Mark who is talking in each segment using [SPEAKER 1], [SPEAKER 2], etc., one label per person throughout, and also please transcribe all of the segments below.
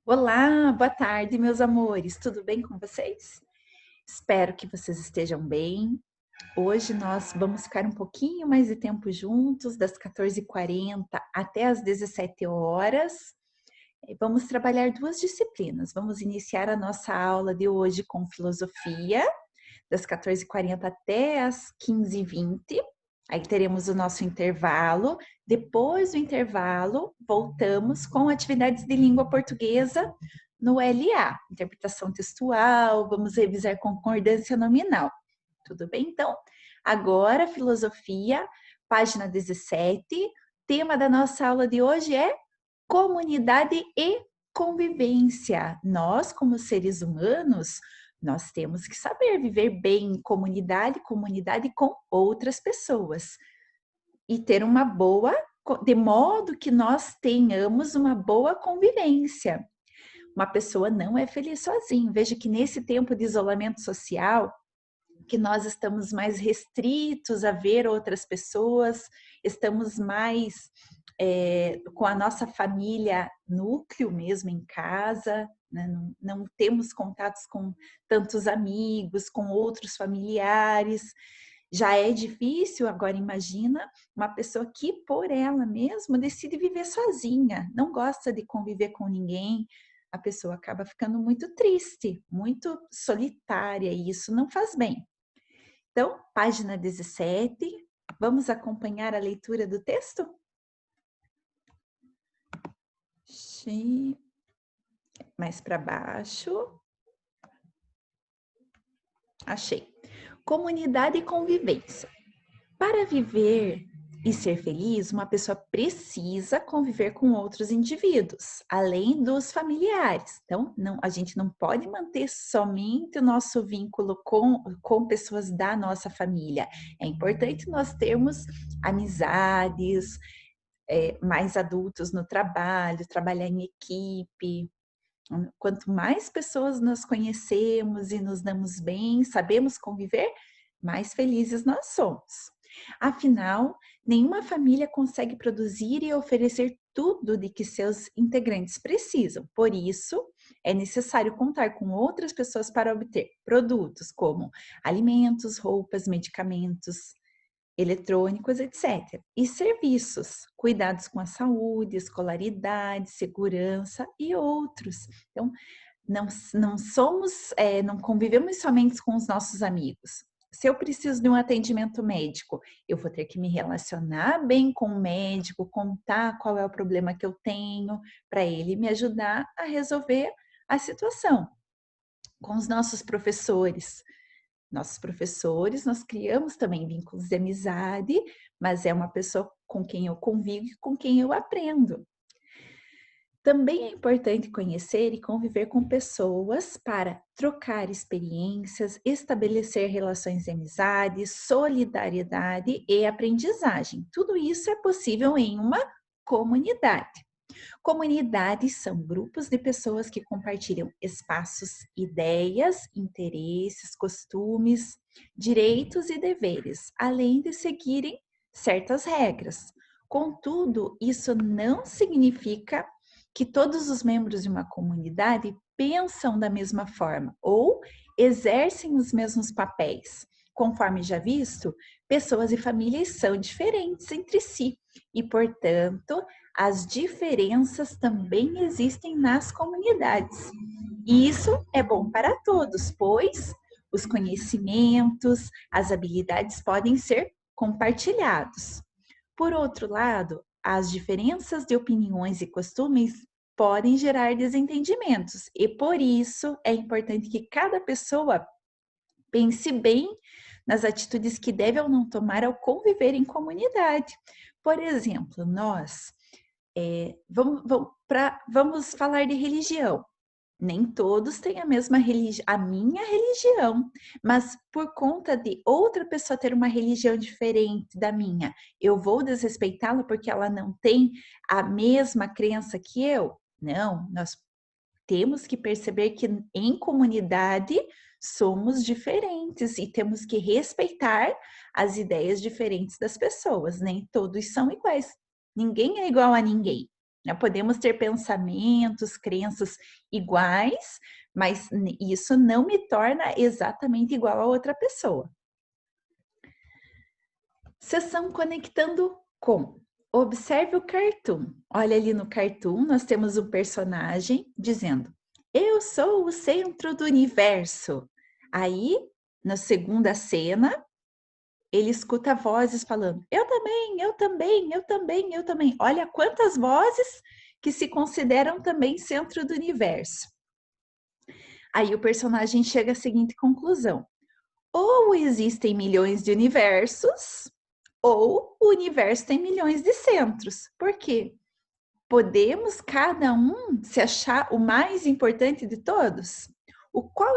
[SPEAKER 1] Olá, boa tarde, meus amores. Tudo bem com vocês? Espero que vocês estejam bem. Hoje nós vamos ficar um pouquinho mais de tempo juntos, das 14h40 até as 17 horas. Vamos trabalhar duas disciplinas. Vamos iniciar a nossa aula de hoje com filosofia, das 14h40 até as 15h20. Aí teremos o nosso intervalo. Depois do intervalo, voltamos com atividades de língua portuguesa no LA, interpretação textual, vamos revisar concordância nominal. Tudo bem? Então, agora, filosofia, página 17. Tema da nossa aula de hoje é comunidade e convivência. Nós, como seres humanos, nós temos que saber viver bem em comunidade, comunidade com outras pessoas e ter uma boa, de modo que nós tenhamos uma boa convivência. Uma pessoa não é feliz sozinho. Veja que nesse tempo de isolamento social, que nós estamos mais restritos a ver outras pessoas, estamos mais com a nossa família núcleo mesmo em casa, né? Não temos contatos com tantos amigos, com outros familiares. Já é difícil, agora imagina uma pessoa que por ela mesma decide viver sozinha, não gosta de conviver com ninguém, a pessoa acaba ficando muito triste, muito solitária e isso não faz bem. Então, página 17, vamos acompanhar a leitura do texto? Mais para baixo. Achei. Comunidade e convivência. Para viver e ser feliz, uma pessoa precisa conviver com outros indivíduos, além dos familiares. Então, a gente não pode manter somente o nosso vínculo com pessoas da nossa família. É importante nós termos amizades, mais adultos no trabalho, trabalhar em equipe. Quanto mais pessoas nós conhecemos e nos damos bem, sabemos conviver, mais felizes nós somos. Afinal, nenhuma família consegue produzir e oferecer tudo de que seus integrantes precisam. Por isso, é necessário contar com outras pessoas para obter produtos como alimentos, roupas, medicamentos, eletrônicos, etc. E serviços, cuidados com a saúde, escolaridade, segurança e outros. Então, não somos, não convivemos somente com os nossos amigos. Se eu preciso de um atendimento médico, eu vou ter que me relacionar bem com o médico, contar qual é o problema que eu tenho, para ele me ajudar a resolver a situação. Com os nossos professores, nós criamos também vínculos de amizade, mas é uma pessoa com quem eu convivo e com quem eu aprendo. Também é importante conhecer e conviver com pessoas para trocar experiências, estabelecer relações de amizade, solidariedade e aprendizagem. Tudo isso é possível em uma comunidade. Comunidades são grupos de pessoas que compartilham espaços, ideias, interesses, costumes, direitos e deveres, além de seguirem certas regras. Contudo, isso não significa que todos os membros de uma comunidade pensam da mesma forma ou exercem os mesmos papéis. Conforme já visto, pessoas e famílias são diferentes entre si e, portanto, as diferenças também existem nas comunidades. E isso é bom para todos, pois os conhecimentos, as habilidades podem ser compartilhados. Por outro lado, as diferenças de opiniões e costumes podem gerar desentendimentos, e por isso é importante que cada pessoa pense bem nas atitudes que deve ou não tomar ao conviver em comunidade. Por exemplo, vamos falar de religião. Nem todos têm a mesma religião, a minha religião, mas por conta de outra pessoa ter uma religião diferente da minha, eu vou desrespeitá-la porque ela não tem a mesma crença que eu? Não, nós temos que perceber que em comunidade somos diferentes e temos que respeitar as ideias diferentes das pessoas, nem todos são iguais. Ninguém é igual a ninguém. né? Podemos ter pensamentos, crenças iguais, mas isso não me torna exatamente igual a outra pessoa. Seção Conectando com. Observe o cartoon. Olha ali no cartoon, nós temos um personagem dizendo: eu sou o centro do universo. Aí, na segunda cena, ele escuta vozes falando: eu também, eu também, eu também, eu também. Olha quantas vozes que se consideram também centro do universo. Aí o personagem chega à seguinte conclusão: ou existem milhões de universos, ou o universo tem milhões de centros. Por quê? Podemos cada um se achar o mais importante de todos? Qual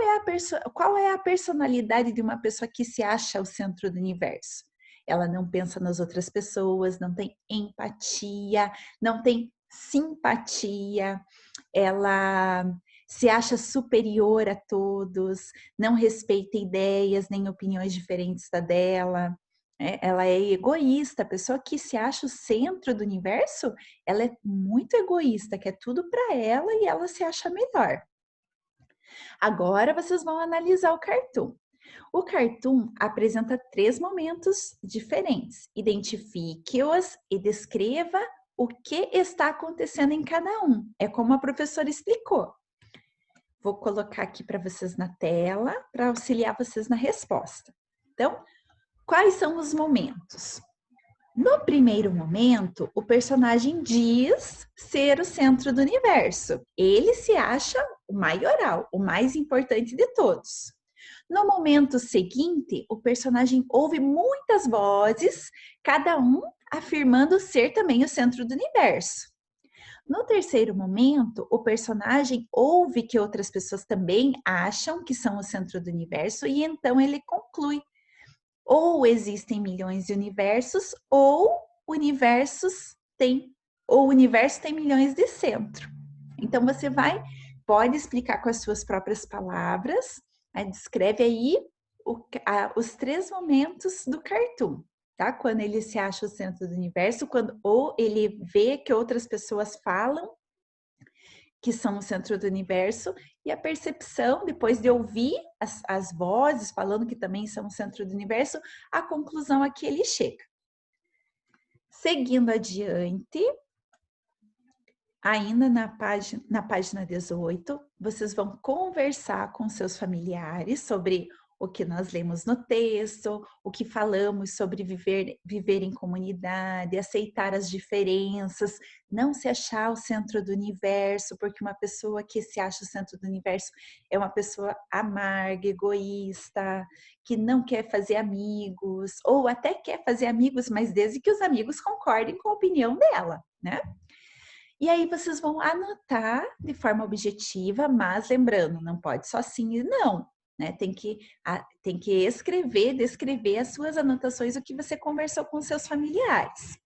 [SPEAKER 1] é a personalidade de uma pessoa que se acha o centro do universo? Ela não pensa nas outras pessoas, não tem empatia, não tem simpatia, ela se acha superior a todos, não respeita ideias nem opiniões diferentes da dela. Ela é egoísta, a pessoa que se acha o centro do universo, ela é muito egoísta, quer tudo para ela e ela se acha melhor. Agora vocês vão analisar o cartoon. O cartoon apresenta 3 momentos diferentes. Identifique-os e descreva o que está acontecendo em cada um. É como a professora explicou. Vou colocar aqui para vocês na tela, para auxiliar vocês na resposta. Então, quais são os momentos? No primeiro momento, o personagem diz ser o centro do universo. Ele se acha o maioral, o mais importante de todos. No momento seguinte, o personagem ouve muitas vozes, cada um afirmando ser também o centro do universo. No terceiro momento, o personagem ouve que outras pessoas também acham que são o centro do universo e então ele conclui: ou existem milhões de universos, ou o universo tem milhões de centro. Então você pode explicar com as suas próprias palavras, descreve aí os 3 momentos do cartoon, tá? Quando ele se acha o centro do universo, ou ele vê que outras pessoas falam que são o centro do universo, e a percepção, depois de ouvir as vozes falando que também são o centro do universo, a conclusão a que ele chega. Seguindo adiante, ainda na página 18, vocês vão conversar com seus familiares sobre o que nós lemos no texto, o que falamos sobre viver em comunidade, aceitar as diferenças, não se achar o centro do universo, porque uma pessoa que se acha o centro do universo é uma pessoa amarga, egoísta, que não quer fazer amigos, ou até quer fazer amigos, mas desde que os amigos concordem com a opinião dela, né? E aí vocês vão anotar de forma objetiva, mas lembrando, não pode só sim e não, né? Tem que escrever, descrever as suas anotações, o que você conversou com seus familiares.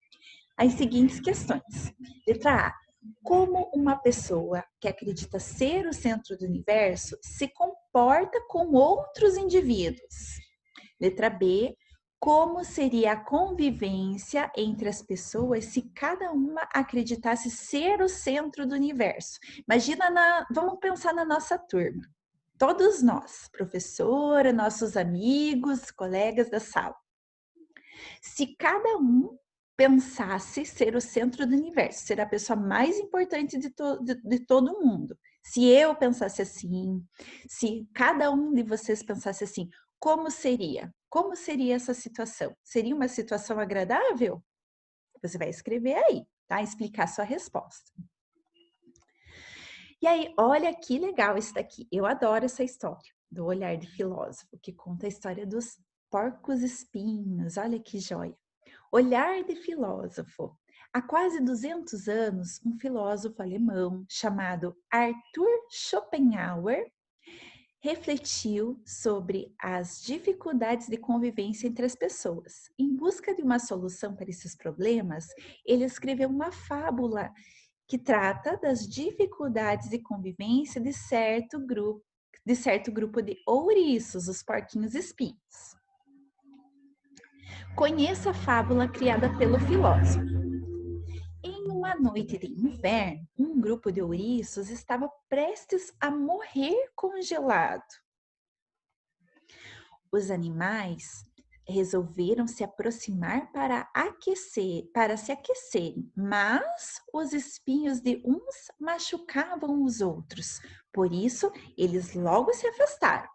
[SPEAKER 1] As seguintes questões. Letra A. Como uma pessoa que acredita ser o centro do universo se comporta com outros indivíduos? Letra B. Como seria a convivência entre as pessoas se cada uma acreditasse ser o centro do universo? Vamos pensar na nossa turma. Todos nós, professora, nossos amigos, colegas da sala. Se cada um pensasse ser o centro do universo, ser a pessoa mais importante de todo mundo. Se eu pensasse assim, se cada um de vocês pensasse assim, como seria? Como seria essa situação? Seria uma situação agradável? Você vai escrever aí, tá? Explicar sua resposta. E aí, olha que legal isso daqui. Eu adoro essa história do Olhar de Filósofo, que conta a história dos porcos espinhos. Olha que joia. Olhar de Filósofo. Há quase 200 anos, um filósofo alemão chamado Arthur Schopenhauer refletiu sobre as dificuldades de convivência entre as pessoas. Em busca de uma solução para esses problemas, ele escreveu uma fábula que trata das dificuldades de convivência de certo grupo de ouriços, os porquinhos espinhos. Conheça a fábula criada pelo filósofo. Em um Numa noite de inverno, um grupo de ouriços estava prestes a morrer congelado. Os animais resolveram se aproximar para se aquecerem, mas os espinhos de uns machucavam os outros. Por isso, eles logo se afastaram.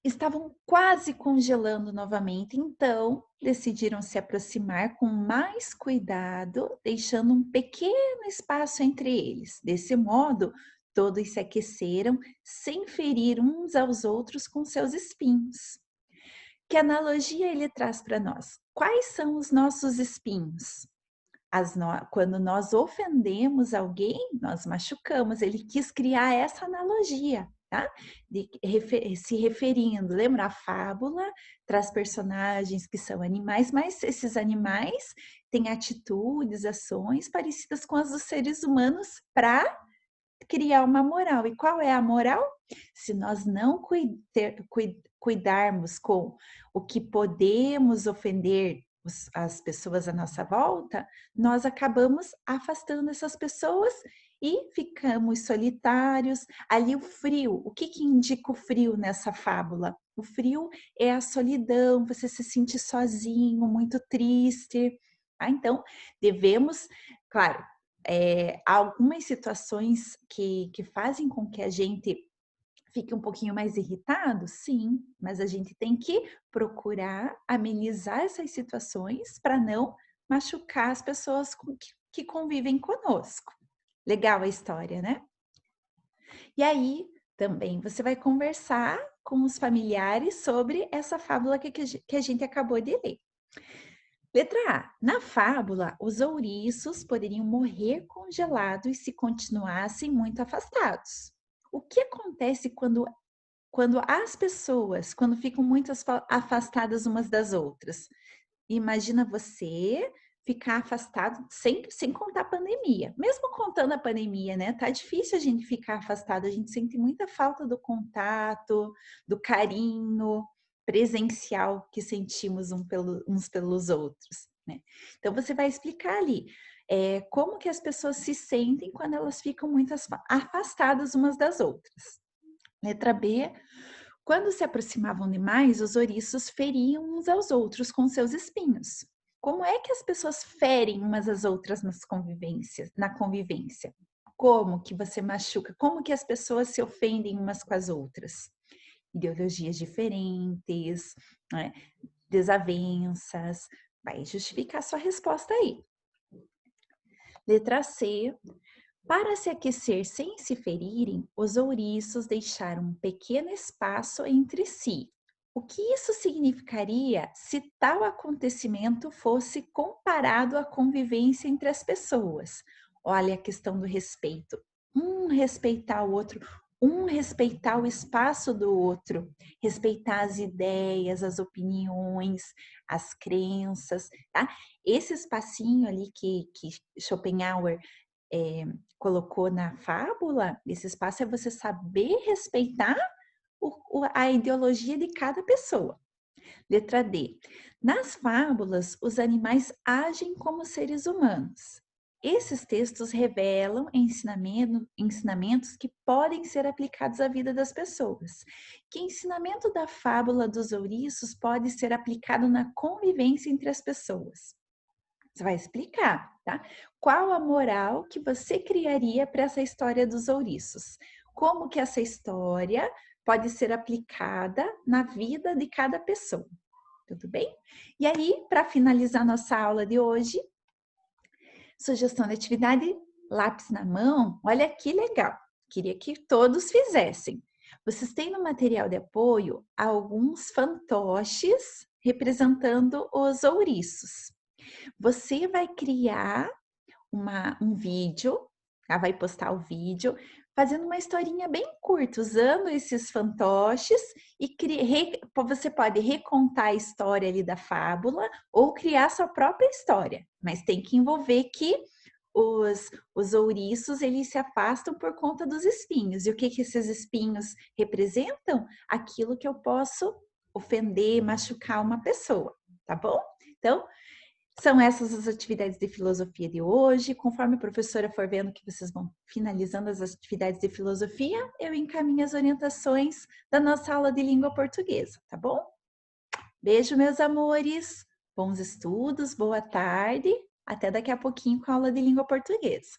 [SPEAKER 1] Estavam quase congelando novamente, então decidiram se aproximar com mais cuidado, deixando um pequeno espaço entre eles. Desse modo, todos se aqueceram sem ferir uns aos outros com seus espinhos. Que analogia ele traz para nós? Quais são os nossos espinhos? Quando nós ofendemos alguém, nós machucamos. Ele quis criar essa analogia, tá? Se referindo, lembra a fábula, traz personagens que são animais, mas esses animais têm atitudes, ações parecidas com as dos seres humanos para criar uma moral. E qual é a moral? Se nós não cuidarmos com o que podemos ofender as pessoas à nossa volta, nós acabamos afastando essas pessoas e ficamos solitários. Ali o frio, o que indica o frio nessa fábula? O frio é a solidão, você se sente sozinho, muito triste. Então, devemos, claro, algumas situações que fazem com que a gente fique um pouquinho mais irritado, sim, mas a gente tem que procurar amenizar essas situações para não machucar as pessoas que convivem conosco. Legal a história, né? E aí, também você vai conversar com os familiares sobre essa fábula que a gente acabou de ler. Letra A. Na fábula, os ouriços poderiam morrer congelados se continuassem muito afastados. O que acontece quando as pessoas, quando ficam muito afastadas umas das outras? Imagina você ficar afastado sem contar a pandemia. Mesmo contando a pandemia, né? Tá difícil a gente ficar afastado, a gente sente muita falta do contato, do carinho presencial que sentimos uns pelos outros, né? Então você vai explicar ali como que as pessoas se sentem quando elas ficam muito afastadas umas das outras. Letra B. Quando se aproximavam demais, os ouriços feriam uns aos outros com seus espinhos. Como é que as pessoas ferem umas às outras na convivência? Como que você machuca? Como que as pessoas se ofendem umas com as outras? Ideologias diferentes, né? Desavenças. Vai justificar sua resposta aí. Letra C. Para se aquecer sem se ferirem, os ouriços deixaram um pequeno espaço entre si. O que isso significaria se tal acontecimento fosse comparado à convivência entre as pessoas? Olha a questão do respeito. Um respeitar o outro, um respeitar o espaço do outro, respeitar as ideias, as opiniões, as crenças, tá? Esse espacinho ali que Schopenhauer colocou na fábula, esse espaço é você saber respeitar a ideologia de cada pessoa. Letra D. Nas fábulas, os animais agem como seres humanos. Esses textos revelam ensinamentos que podem ser aplicados à vida das pessoas. Que ensinamento da fábula dos ouriços pode ser aplicado na convivência entre as pessoas? Você vai explicar, tá? Qual a moral que você criaria para essa história dos ouriços? Como que essa história pode ser aplicada na vida de cada pessoa? Tudo bem? E aí, para finalizar nossa aula de hoje, sugestão de atividade, lápis na mão. Olha que legal. Queria que todos fizessem. Vocês têm no material de apoio alguns fantoches representando os ouriços. Você vai criar um vídeo, vai postar o vídeo, fazendo uma historinha bem curta, usando esses fantoches e você pode recontar a história ali da fábula ou criar sua própria história, mas tem que envolver que os ouriços, eles se afastam por conta dos espinhos. E o que esses espinhos representam? Aquilo que eu posso ofender, machucar uma pessoa, tá bom? Então, São essas as atividades de filosofia de hoje. Conforme a professora for vendo que vocês vão finalizando as atividades de filosofia, eu encaminho as orientações da nossa aula de língua portuguesa, tá bom? Beijo, meus amores. Bons estudos, boa tarde. Até daqui a pouquinho com a aula de língua portuguesa.